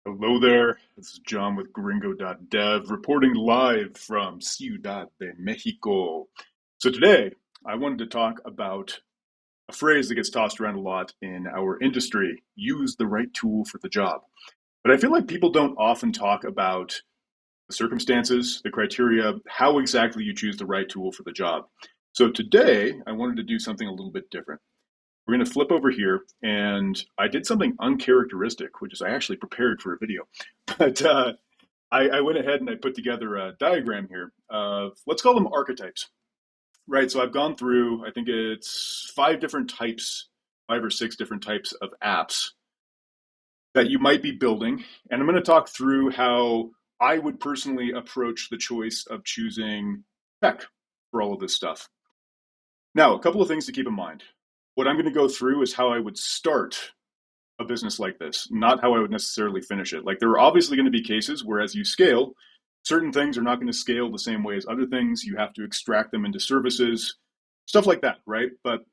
Hello there. This is John with Gringo.dev reporting live from Ciudad de Mexico. So today I wanted to talk about a phrase that gets tossed around a lot in our industry: use the right tool for the job. But I feel like people don't often talk about the circumstances, the criteria, how exactly you choose the right tool for the job. So today I wanted to do something a little bit different. We're going to flip over here, and I did something uncharacteristic, which is I actually prepared for a video. But I went ahead and I put together a diagram here of, let's call them archetypes, right? So I've gone through, I think it's five or six different types of apps that you might be building. And I'm going to talk through how I would personally approach the choice of choosing tech for all of this stuff. Now, a couple of things to keep in mind. What I'm going to go through is how I would start a business like this, not how I would necessarily finish it. Like, there are obviously going to be cases where as you scale, certain things are not going to scale the same way as other things. You have to extract them into services, stuff like that, right? But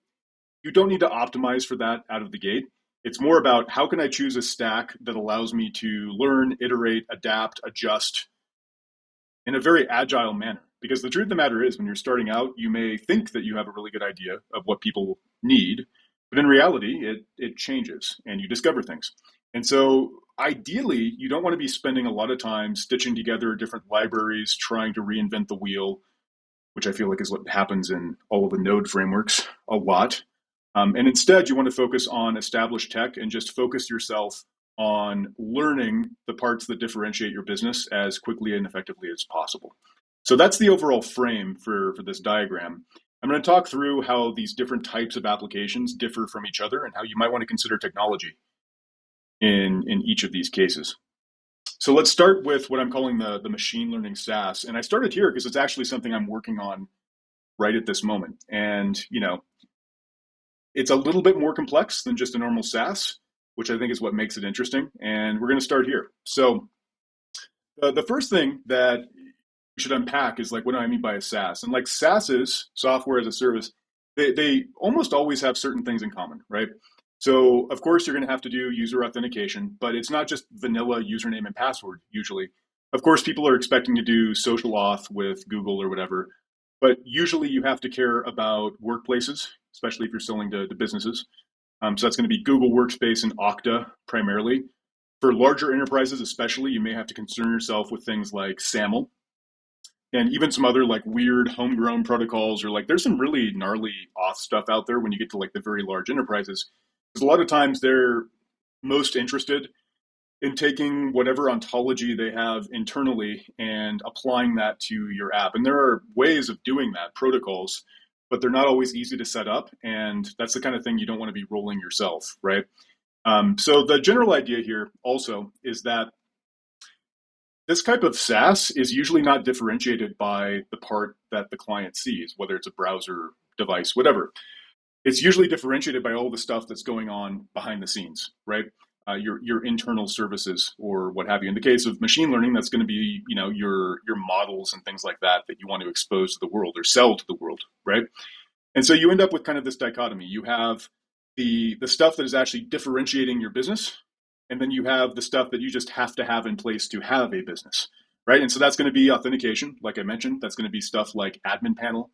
you don't need to optimize for that out of the gate. It's more about how can I choose a stack that allows me to learn, iterate, adapt, adjust in a very agile manner. Because the truth of the matter is, when you're starting out, you may think that you have a really good idea of what people need, but in reality, it changes and you discover things. And so, ideally, you don't want to be spending a lot of time stitching together different libraries, trying to reinvent the wheel, which I feel like is what happens in all of the node frameworks a lot. And instead, you want to focus on established tech and just focus yourself on learning the parts that differentiate your business as quickly and effectively as possible. So that's the overall frame for this diagram. I'm going to talk through how these different types of applications differ from each other and how you might want to consider technology in each of these cases. So let's start with what I'm calling the machine learning SaaS. And I started here because it's actually something I'm working on right at this moment. And, it's a little bit more complex than just a normal SaaS, which I think is what makes it interesting. And we're going to start here. So the first thing that we should unpack is, like, what do I mean by a SaaS? And like, SaaS is software as a service. They almost always have certain things in common, right? So of course you're going to have to do user authentication, but it's not just vanilla username and password usually. Of course, people are expecting to do social auth with Google or whatever, but usually you have to care about workplaces, especially if you're selling to businesses. So that's going to be Google Workspace and Okta primarily. For larger enterprises, especially, you may have to concern yourself with things like SAML and even some other like weird homegrown protocols, or like there's some really gnarly auth stuff out there when you get to like the very large enterprises. Because a lot of times they're most interested in taking whatever ontology they have internally and applying that to your app. And there are ways of doing that, protocols, but they're not always easy to set up. And that's the kind of thing you don't want to be rolling yourself, right? So the general idea here also is that this type of SaaS is usually not differentiated by the part that the client sees, whether it's a browser, device, whatever. It's usually differentiated by all the stuff that's going on behind the scenes, right? Your internal services or what have you. In the case of machine learning, that's going to be, your models and things like that that you want to expose to the world or sell to the world, right? And so you end up with kind of this dichotomy. You have the stuff that is actually differentiating your business, and then you have the stuff that you just have to have in place to have a business, right? And so that's going to be authentication, like I mentioned. That's going to be stuff like admin panel.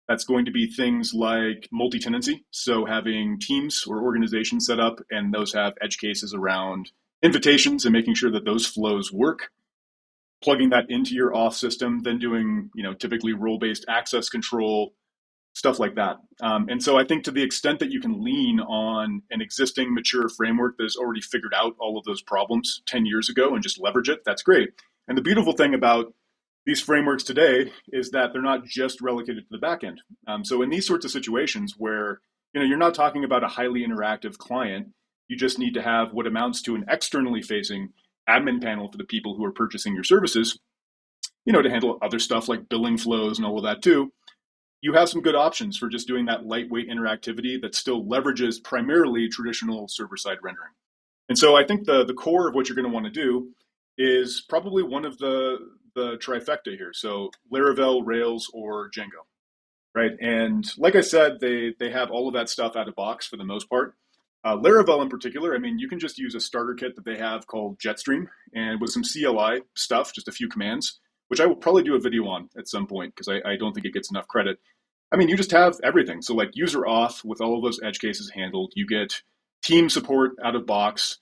That's going to be things like multi-tenancy, so having teams or organizations set up, and those have edge cases around invitations and making sure that those flows work, plugging that into your auth system, then doing, typically role-based access control, stuff like that. And so I think to the extent that you can lean on an existing mature framework that has already figured out all of those problems 10 years ago and just leverage it, that's great. And the beautiful thing about these frameworks today is that they're not just relegated to the back end. So in these sorts of situations where you're not talking about a highly interactive client, you just need to have what amounts to an externally facing admin panel for the people who are purchasing your services, to handle other stuff like billing flows and all of that too. You have some good options for just doing that lightweight interactivity that still leverages primarily traditional server-side rendering. And so I think the core of what you're going to want to do is probably one of the trifecta here. So Laravel, Rails, or Django, right? And like I said, they have all of that stuff out of box for the most part. Laravel in particular, I mean, you can just use a starter kit that they have called Jetstream, and with some CLI stuff, just a few commands, which I will probably do a video on at some point because I don't think it gets enough credit. I mean, you just have everything. So like user auth with all of those edge cases handled, you get team support out of box,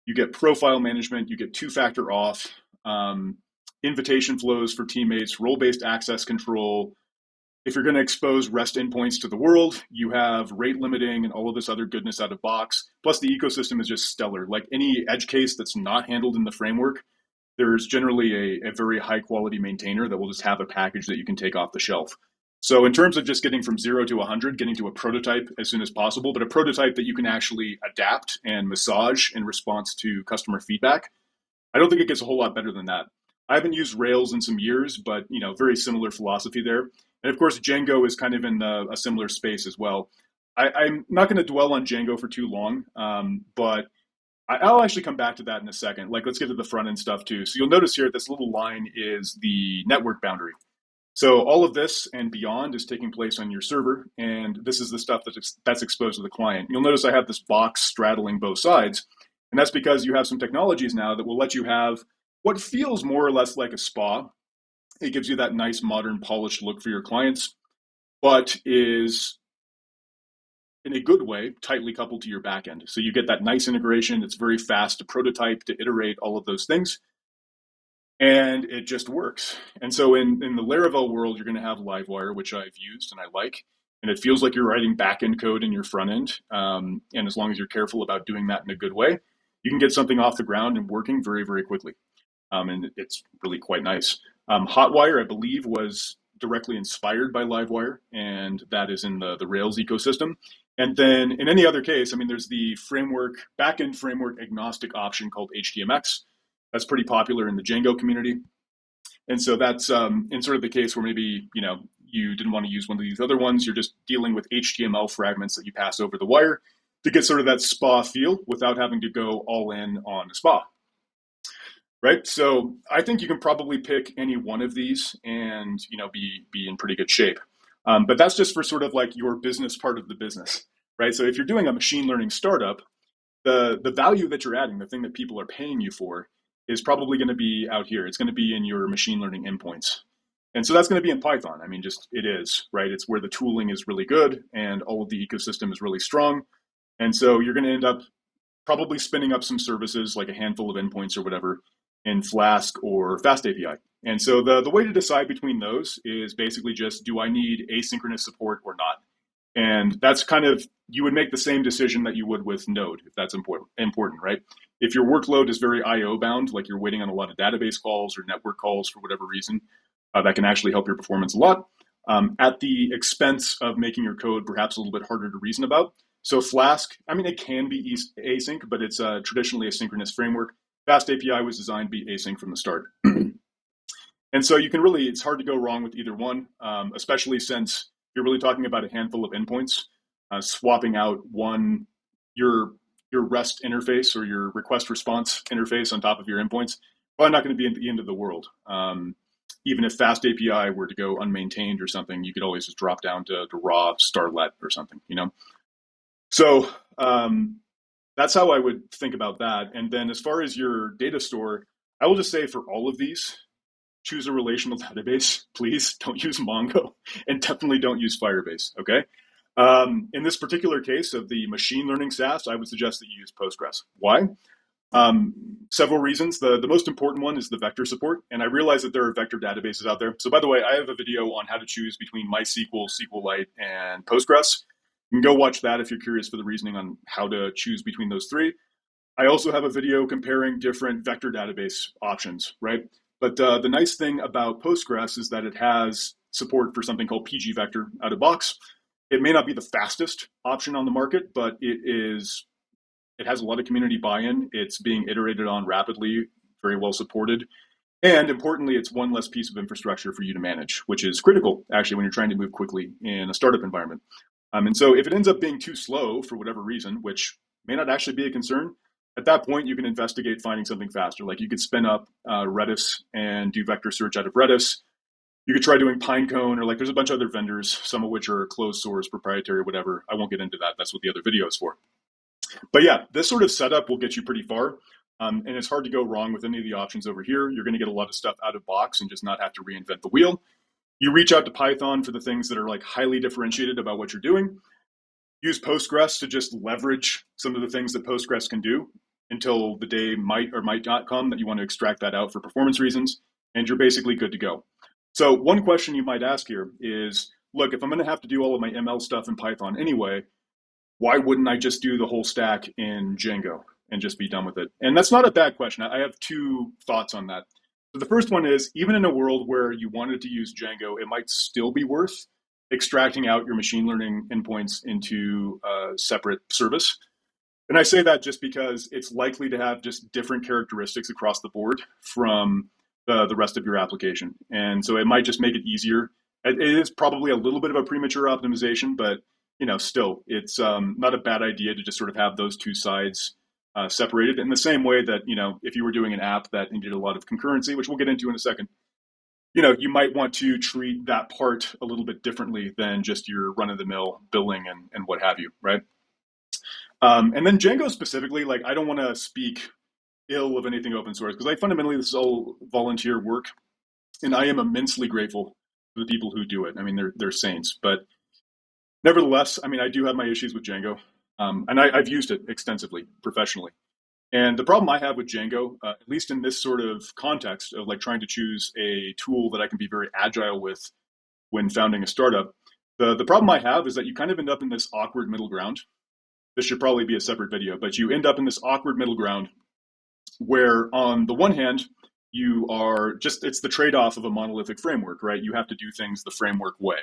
you get profile management, you get two-factor auth, um, invitation flows for teammates, role-based access control. If you're going to expose REST endpoints to the world, you have rate limiting and all of this other goodness out of box. Plus, the ecosystem is just stellar. Like any edge case that's not handled in the framework, there's generally a very high quality maintainer that will just have a package that you can take off the shelf. So in terms of just getting from 0 to 100, getting to a prototype as soon as possible, but a prototype that you can actually adapt and massage in response to customer feedback, I don't think it gets a whole lot better than that. I haven't used Rails in some years, but very similar philosophy there. And of course, Django is kind of in a similar space as well. I'm not going to dwell on Django for too long, but I'll actually come back to that in a second. Like, let's get to the front end stuff too. So you'll notice here, this little line is the network boundary. So all of this and beyond is taking place on your server, and this is the stuff that's exposed to the client. You'll notice I have this box straddling both sides, and that's because you have some technologies now that will let you have what feels more or less like a spa. It gives you that nice, modern, polished look for your clients, but is in a good way, tightly coupled to your backend. So you get that nice integration. It's very fast to prototype, to iterate, all of those things. And it just works. And so in the Laravel world, you're going to have Livewire, which I've used and I like. And it feels like you're writing backend code in your front end. And as long as you're careful about doing that in a good way, you can get something off the ground and working very, very quickly. And it's really quite nice. Hotwire, I believe, was directly inspired by Livewire, and that is in the Rails ecosystem. And then in any other case, I mean, there's the framework, backend framework agnostic option called HTMX. That's pretty popular in the Django community. And so that's in sort of the case where maybe, you didn't want to use one of these other ones. You're just dealing with HTML fragments that you pass over the wire to get sort of that spa feel without having to go all in on a spa. Right. So I think you can probably pick any one of these and, be in pretty good shape. But that's just for sort of like your business part of the business. Right. So if you're doing a machine learning startup, the value that you're adding, the thing that people are paying you for, is probably going to be out here. It's going to be in your machine learning endpoints. And so that's going to be in Python. I mean, just it is, right? It's where the tooling is really good and all of the ecosystem is really strong. And so you're going to end up probably spinning up some services, like a handful of endpoints or whatever, in Flask or Fast API. And so the way to decide between those is basically just, do I need asynchronous support or not? And that's kind of, you would make the same decision that you would with Node, if that's important, right? If your workload is very IO bound, like you're waiting on a lot of database calls or network calls for whatever reason, that can actually help your performance a lot, at the expense of making your code perhaps a little bit harder to reason about. So Flask, I mean, it can be async, but it's traditionally a synchronous framework. Fast API was designed to be async from the start. And so you can really, it's hard to go wrong with either one, especially since you're really talking about a handful of endpoints. Swapping out your REST interface or your request response interface on top of your endpoints, probably not going to be at the end of the world. Even if Fast API were to go unmaintained or something, you could always just drop down to raw Starlet or something, So that's how I would think about that. And then as far as your data store, I will just say for all of these, choose a relational database, please. Don't use Mongo, and definitely don't use Firebase, okay? In this particular case of the machine learning SaaS, I would suggest that you use Postgres. Why? Several reasons. The most important one is the vector support, and I realize that there are vector databases out there. So by the way, I have a video on how to choose between MySQL, SQLite, and Postgres. You can go watch that if you're curious for the reasoning on how to choose between those three. I also have a video comparing different vector database options, right? But the nice thing about Postgres is that it has support for something called PG Vector out of box. It may not be the fastest option on the market, but it has a lot of community buy-in. It's being iterated on rapidly, very well supported. And importantly, it's one less piece of infrastructure for you to manage, which is critical, actually, when you're trying to move quickly in a startup environment. And so if it ends up being too slow for whatever reason, which may not actually be a concern, at that point, you can investigate finding something faster. Like you could spin up Redis and do vector search out of Redis. You could try doing Pinecone, or like there's a bunch of other vendors, some of which are closed source, proprietary, whatever. I won't get into that. That's what the other video is for. But yeah, this sort of setup will get you pretty far. And it's hard to go wrong with any of the options over here. You're going to get a lot of stuff out of box and just not have to reinvent the wheel. You reach out to Python for the things that are like highly differentiated about what you're doing. Use Postgres to just leverage some of the things that Postgres can do until the day might or might not come that you want to extract that out for performance reasons, and you're basically good to go. So one question you might ask here is, look, if I'm going to have to do all of my ML stuff in Python anyway, why wouldn't I just do the whole stack in Django and just be done with it? And that's not a bad question. I have two thoughts on that. So the first one is, even in a world where you wanted to use Django, it might still be worth extracting out your machine learning endpoints into a separate service. And I say that just because it's likely to have just different characteristics across the board from the rest of your application. And so it might just make it easier. It is probably a little bit of a premature optimization, but still, it's not a bad idea to just sort of have those two sides separated in the same way that, if you were doing an app that needed a lot of concurrency, which we'll get into in a second, you might want to treat that part a little bit differently than just your run-of-the-mill billing and what have you, right? And then Django specifically, like, I don't want to speak ill of anything open source because fundamentally this is all volunteer work, and I am immensely grateful for the people who do it. I mean, they're saints, but nevertheless, I mean, I do have my issues with Django, and I've used it extensively professionally. And the problem I have with Django, at least in this sort of context of like trying to choose a tool that I can be very agile with when founding a startup, the problem I have is that you kind of end up in this awkward middle ground. This should probably be a separate video, but you end up in this awkward middle ground where on the one hand, you are just, it's the trade-off of a monolithic framework, right? You have to do things the framework way.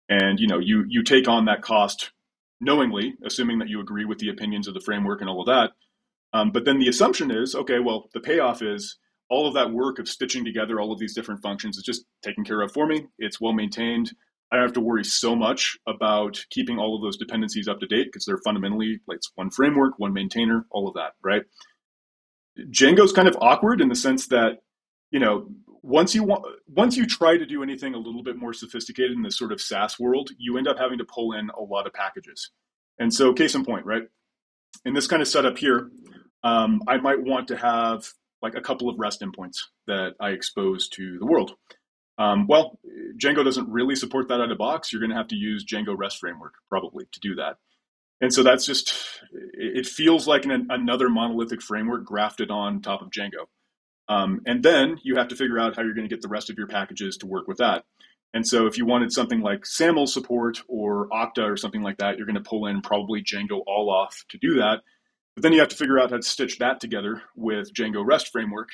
And you take on that cost knowingly, assuming that you agree with the opinions of the framework and all of that. But then the assumption is, okay, well, the payoff is all of that work of stitching together all of these different functions is just taken care of for me. It's well maintained. I don't have to worry so much about keeping all of those dependencies up to date because they're fundamentally like it's one framework, one maintainer, all of that, right? Django's kind of awkward in the sense that, once you try to do anything a little bit more sophisticated in this sort of SaaS world, you end up having to pull in a lot of packages. And so case in point, right? In this kind of setup here, I might want to have like a couple of REST endpoints that I expose to the world. Well, Django doesn't really support that out of the box. You're going to have to use Django REST framework probably to do that. And so that's just, it feels like another monolithic framework grafted on top of Django. And then you have to figure out how you're going to get the rest of your packages to work with that. And so if you wanted something like SAML support or Okta or something like that, you're going to pull in probably Django all off to do that. But then you have to figure out how to stitch that together with Django REST framework.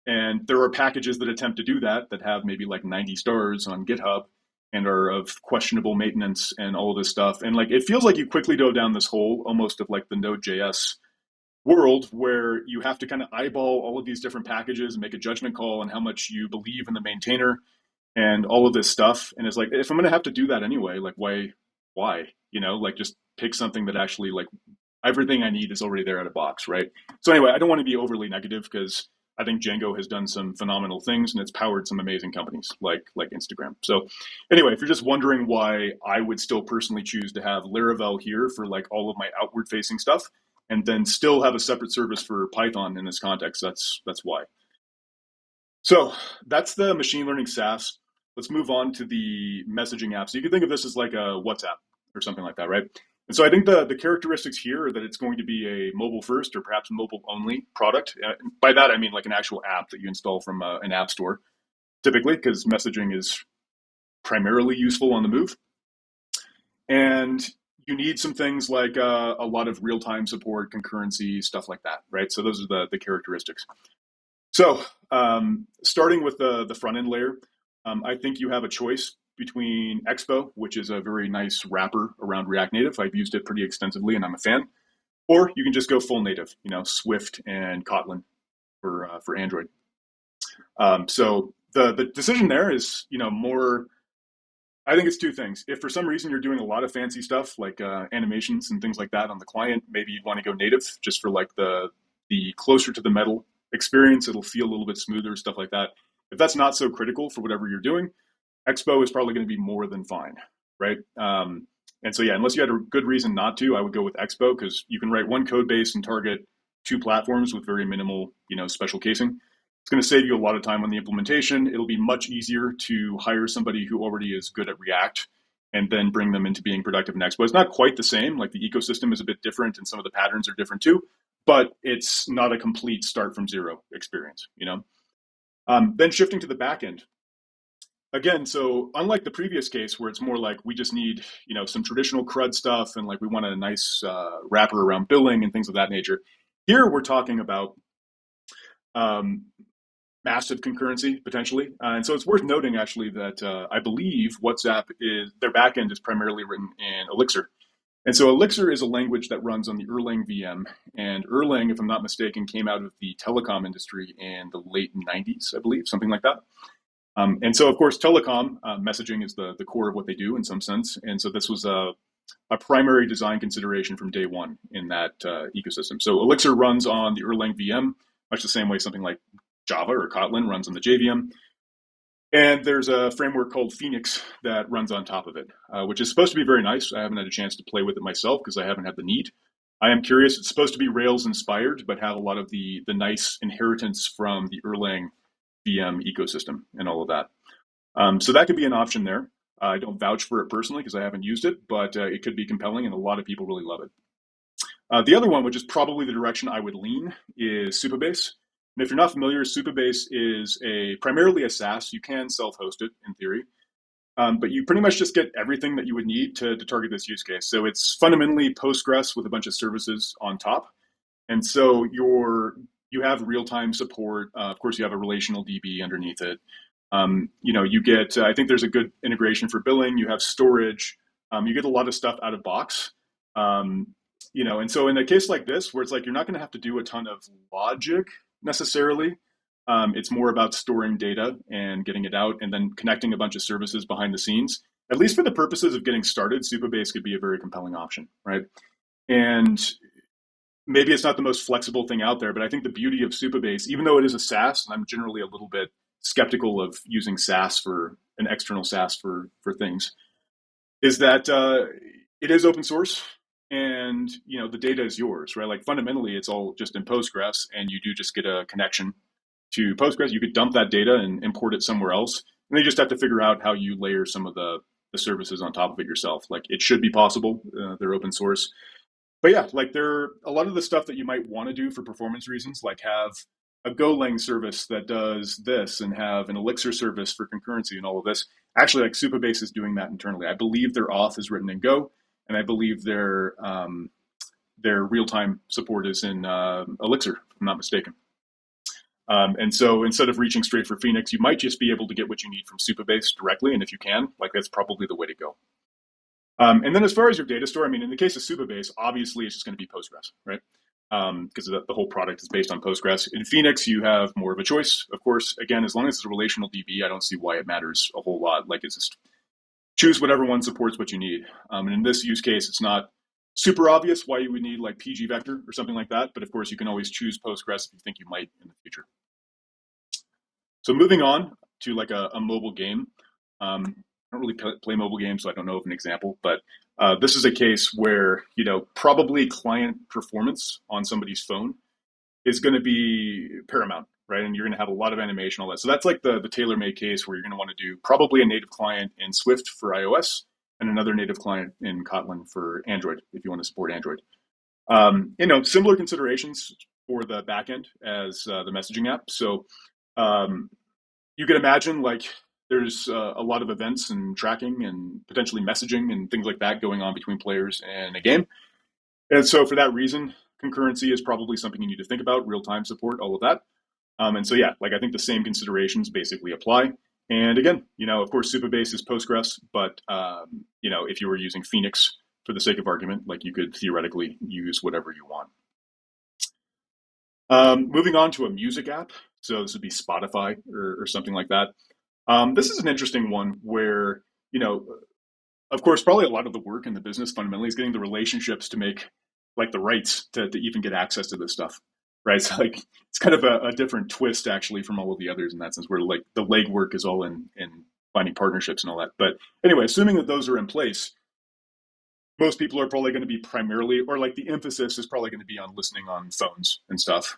And there are packages that attempt to do that have maybe like 90 stars on GitHub and are of questionable maintenance and all of this stuff. And like, it feels like you quickly go down this hole almost of like the Node.js world where you have to kind of eyeball all of these different packages and make a judgment call on how much you believe in the maintainer and all of this stuff. And it's like, if I'm going to have to do that anyway, like why, like just pick something that actually like everything I need is already there out of box, right? So anyway, I don't want to be overly negative because I think Django has done some phenomenal things and it's powered some amazing companies like Instagram. So anyway, if you're just wondering why I would still personally choose to have Laravel here for like all of my outward facing stuff and then still have a separate service for Python in this context, that's why. So that's the machine learning SaaS. Let's move on to the messaging app. So you can think of this as like a WhatsApp or something like that, right? And so I think the characteristics here are that it's going to be a mobile first or perhaps mobile only product. By that, I mean like an actual app that you install from an app store, typically, because messaging is primarily useful on the move. And you need some things like a lot of real-time support, concurrency, stuff like that, right? So those are the characteristics. So starting with the front-end layer, I think you have a choice between Expo, which is a very nice wrapper around React Native. I've used it pretty extensively and I'm a fan. Or you can just go full native, Swift and Kotlin for Android. So the decision there is, more, I think it's two things. If for some reason you're doing a lot of fancy stuff like animations and things like that on the client, maybe you'd want to go native just for like the closer to the metal experience. It'll feel a little bit smoother, stuff like that. If that's not so critical for whatever you're doing, Expo is probably going to be more than fine, right? And so, yeah, unless you had a good reason not to, I would go with Expo because you can write one code base and target two platforms with very minimal, special casing. It's going to save you a lot of time on the implementation. It'll be much easier to hire somebody who already is good at React and then bring them into being productive in Expo. It's not quite the same. Like the ecosystem is a bit different and some of the patterns are different too, but it's not a complete start from zero experience. Then shifting to the back end, again, so unlike the previous case where it's more like we just need some traditional CRUD stuff and like we want a nice wrapper around billing and things of that nature, here we're talking about um, massive concurrency potentially. And so it's worth noting actually that I believe WhatsApp is their backend is primarily written in Elixir. And so Elixir is a language that runs on the Erlang VM. And Erlang, if I'm not mistaken, came out of the telecom industry in the late 90s, I believe, something like that. And so, of course, telecom messaging is the core of what they do in some sense. And so this was a primary design consideration from day one in that ecosystem. So Elixir runs on the Erlang VM, much the same way something like Java or Kotlin runs on the JVM. And there's a framework called Phoenix that runs on top of it, which is supposed to be very nice. I haven't had a chance to play with it myself because I haven't had the need. I am curious. It's supposed to be Rails inspired, but have a lot of the nice inheritance from the Erlang VM ecosystem and all of that. So that could be an option there. I don't vouch for it personally because I haven't used it, but it could be compelling and a lot of people really love it. The other one, which is probably the direction I would lean, is Supabase. And if you're not familiar, Supabase is primarily a SaaS. You can self-host it in theory, but you pretty much just get everything that you would need to target this use case. So it's fundamentally Postgres with a bunch of services on top. And so you have real-time support. Of course, you have a relational DB underneath it. You get, I think there's a good integration for billing. You have storage. You get a lot of stuff out of box. And so in a case like this, where it's like you're not going to have to do a ton of logic necessarily, it's more about storing data and getting it out and then connecting a bunch of services behind the scenes. At least for the purposes of getting started, Supabase could be a very compelling option, right? And maybe it's not the most flexible thing out there, but I think the beauty of Supabase, even though it is a SaaS, and I'm generally a little bit skeptical of using SaaS for an external SaaS for things, is that it is open source and the data is yours, right? Like fundamentally it's all just in Postgres and you do just get a connection to Postgres. You could dump that data and import it somewhere else. And then you just have to figure out how you layer some of the services on top of it yourself. Like it should be possible. They're open source. But yeah, like a lot of the stuff that you might want to do for performance reasons, like have a Golang service that does this and have an Elixir service for concurrency and all of this. Actually, like Supabase is doing that internally. I believe their auth is written in Go, and I believe their real-time support is in Elixir, if I'm not mistaken. And so instead of reaching straight for Phoenix, you might just be able to get what you need from Supabase directly, and if you can, like that's probably the way to go. And then as far as your data store, I mean, in the case of Supabase, obviously it's just going to be Postgres, right? Because the whole product is based on Postgres. In Phoenix, you have more of a choice, of course. Again, as long as it's a relational DB, I don't see why it matters a whole lot. Like it's just choose whatever one supports what you need. And in this use case, it's not super obvious why you would need like PG Vector or something like that. But of course, you can always choose Postgres if you think you might in the future. So moving on to like a mobile game. I don't really play mobile games, so I don't know of an example, but this is a case where, probably client performance on somebody's phone is going to be paramount, right? And you're going to have a lot of animation, all that. So that's like the tailor-made case where you're going to want to do probably a native client in Swift for iOS and another native client in Kotlin for Android, if you want to support Android. Similar considerations for the backend as the messaging app. So you can imagine like there's a lot of events and tracking and potentially messaging and things like that going on between players in a game. And so for that reason, concurrency is probably something you need to think about, real-time support, all of that. And so, yeah, like I think the same considerations basically apply. And again, of course, Supabase is Postgres, but, if you were using Phoenix for the sake of argument, like you could theoretically use whatever you want. Moving on to a music app. So this would be Spotify or something like that. This is an interesting one where, of course, probably a lot of the work in the business fundamentally is getting the relationships to make like the rights to even get access to this stuff, right? So like it's kind of a different twist actually from all of the others in that sense, where like the legwork is all in finding partnerships and all that. But anyway, assuming that those are in place, most people are probably going to be primarily, or like the emphasis is probably going to be on listening on phones and stuff.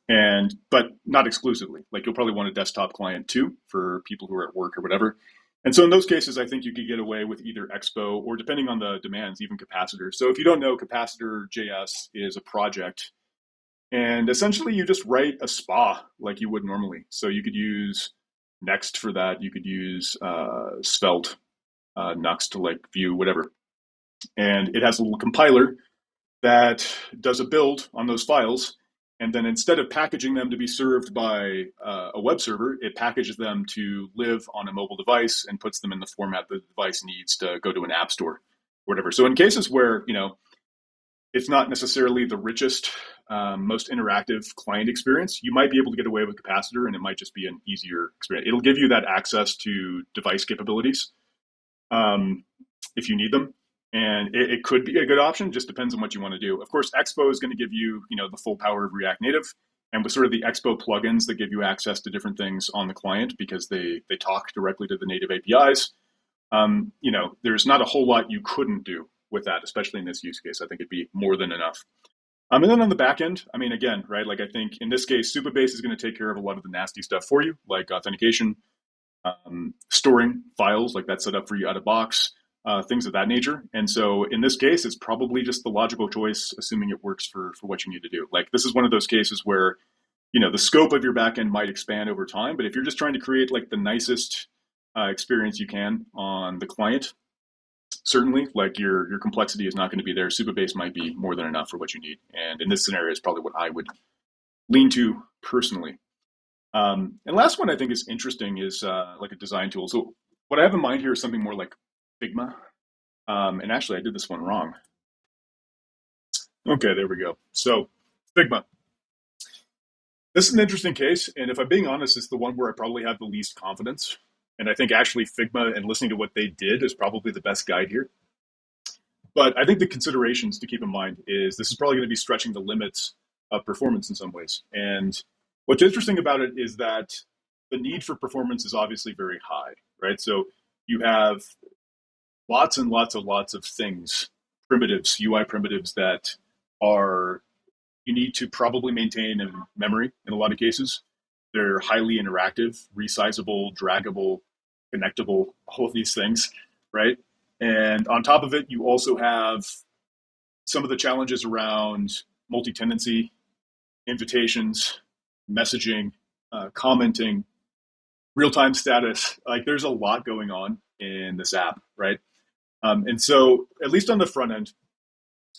And but not exclusively. Like you'll probably want a desktop client too for people who are at work or whatever. And so in those cases, I think you could get away with either Expo or, depending on the demands, even capacitor. So if you don't know, capacitor JS is a project, and essentially you just write a SPA like you would normally. So you could use Next for that. You could use Svelte, Nuxt to like Vue, whatever. And it has a little compiler that does a build on those files. And then instead of packaging them to be served by a web server, it packages them to live on a mobile device and puts them in the format the device needs to go to an app store or whatever. So in cases where, it's not necessarily the richest, most interactive client experience, you might be able to get away with capacitor, and it might just be an easier experience. It'll give you that access to device capabilities if you need them. And it could be a good option, just depends on what you want to do. Of course, Expo is going to give you, the full power of React Native, and with sort of the Expo plugins that give you access to different things on the client because they talk directly to the native APIs. There's not a whole lot you couldn't do with that, especially in this use case. I think it'd be more than enough. And then on the back end, again, right, like I think in this case, Supabase is going to take care of a lot of the nasty stuff for you, like authentication, storing files, like that's set up for you out of box, things of that nature. And so in this case, it's probably just the logical choice, assuming it works for what you need to do. Like this is one of those cases where, the scope of your backend might expand over time, but if you're just trying to create like the nicest experience you can on the client, certainly like your complexity is not going to be there. Supabase might be more than enough for what you need. And in this scenario, it's probably what I would lean to personally. And last one I think is interesting is like a design tool. So what I have in mind here is something more like Figma. And actually, I did this one wrong. Okay, there we go. So Figma. This is an interesting case. And if I'm being honest, it's the one where I probably have the least confidence. And I think actually Figma and listening to what they did is probably the best guide here. But I think the considerations to keep in mind is this is probably going to be stretching the limits of performance in some ways. And what's interesting about it is that the need for performance is obviously very high, right? So you have lots and lots of things, primitives, UI primitives that are you need to probably maintain in memory in a lot of cases. They're highly interactive, resizable, draggable, connectable, all of these things, right? And on top of it, you also have some of the challenges around multi-tenancy, invitations, messaging, commenting, real-time status. Like there's a lot going on in this app, right? And so at least on the front end,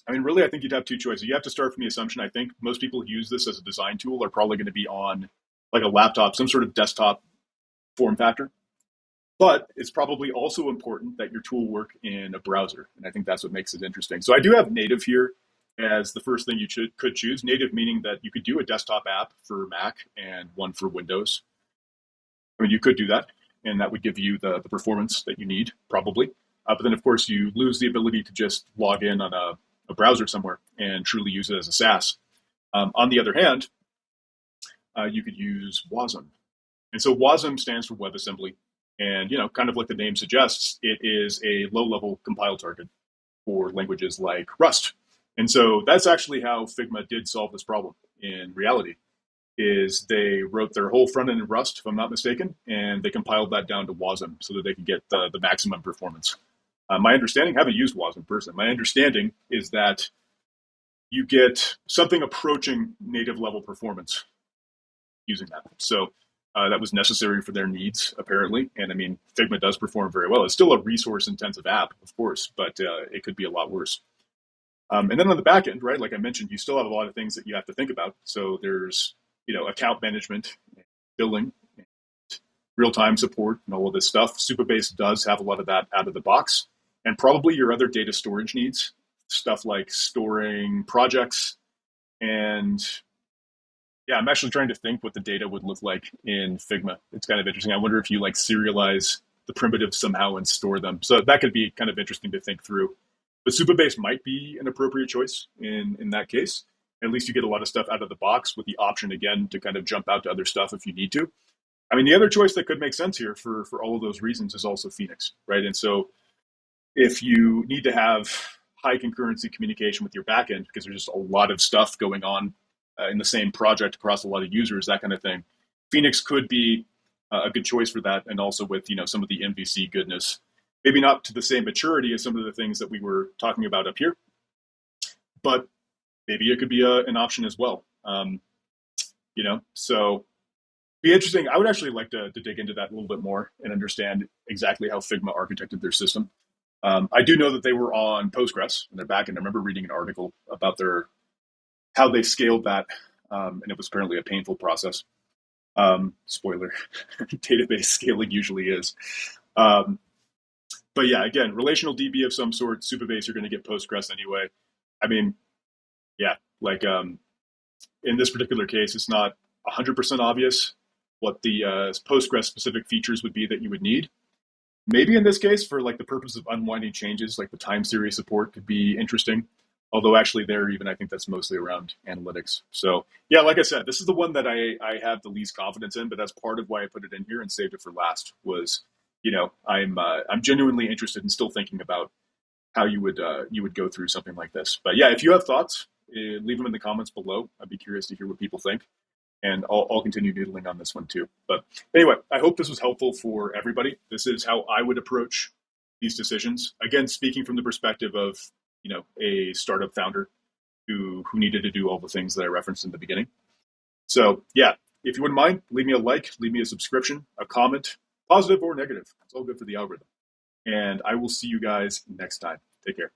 really, I think you'd have two choices. You have to start from the assumption, I think most people who use this as a design tool are probably going to be on like a laptop, some sort of desktop form factor. But it's probably also important that your tool work in a browser. And I think that's what makes it interesting. So I do have native here as the first thing you could choose. Native meaning that you could do a desktop app for Mac and one for Windows. You could do that, and that would give you the performance that you need, probably. But then, of course, you lose the ability to just log in on a browser somewhere and truly use it as a SaaS. On the other hand, you could use WASM. And so WASM stands for WebAssembly. And, kind of like the name suggests, it is a low-level compile target for languages like Rust. And so that's actually how Figma did solve this problem in reality, is they wrote their whole front end in Rust, if I'm not mistaken, and they compiled that down to WASM so that they could get the maximum performance. My understanding, I haven't used WASM personally, my understanding is that you get something approaching native level performance using that. So that was necessary for their needs, apparently. And Figma does perform very well. It's still a resource intensive app, of course, but it could be a lot worse. And then on the back end, right, like I mentioned, you still have a lot of things that you have to think about. So there's, account management, billing, real-time support, and all of this stuff. Supabase does have a lot of that out of the box. And probably your other data storage needs, stuff like storing projects. And yeah, I'm actually trying to think what the data would look like in Figma. It's kind of interesting. I wonder if you like serialize the primitives somehow and store them. So that could be kind of interesting to think through. But Supabase might be an appropriate choice in that case. At least you get a lot of stuff out of the box with the option, again, to kind of jump out to other stuff if you need to. The other choice that could make sense here for all of those reasons is also Phoenix, right? And so, if you need to have high concurrency communication with your backend because there's just a lot of stuff going on in the same project across a lot of users, that kind of thing, Phoenix could be a good choice for that. And also with some of the MVC goodness, maybe not to the same maturity as some of the things that we were talking about up here, but maybe it could be an option as well. So be interesting. I would actually like to dig into that a little bit more and understand exactly how Figma architected their system. I do know that they were on Postgres and they're back, and I remember reading an article about how they scaled that, and it was apparently a painful process. Spoiler, database scaling usually is. But yeah, again, relational DB of some sort, Supabase, you're going to get Postgres anyway. I mean, yeah, like in this particular case, it's not 100% obvious what the Postgres specific features would be that you would need. Maybe in this case, for like the purpose of unwinding changes, like the time series support could be interesting. Although actually there, even I think that's mostly around analytics. So yeah, like I said, this is the one that I have the least confidence in, but that's part of why I put it in here and saved it for last was, I'm genuinely interested in still thinking about how you would go through something like this. But yeah, if you have thoughts, leave them in the comments below. I'd be curious to hear what people think. And I'll continue noodling on this one too. But anyway, I hope this was helpful for everybody. This is how I would approach these decisions. Again, speaking from the perspective of, a startup founder who needed to do all the things that I referenced in the beginning. So yeah, if you wouldn't mind, leave me a like, leave me a subscription, a comment, positive or negative. It's all good for the algorithm. And I will see you guys next time. Take care.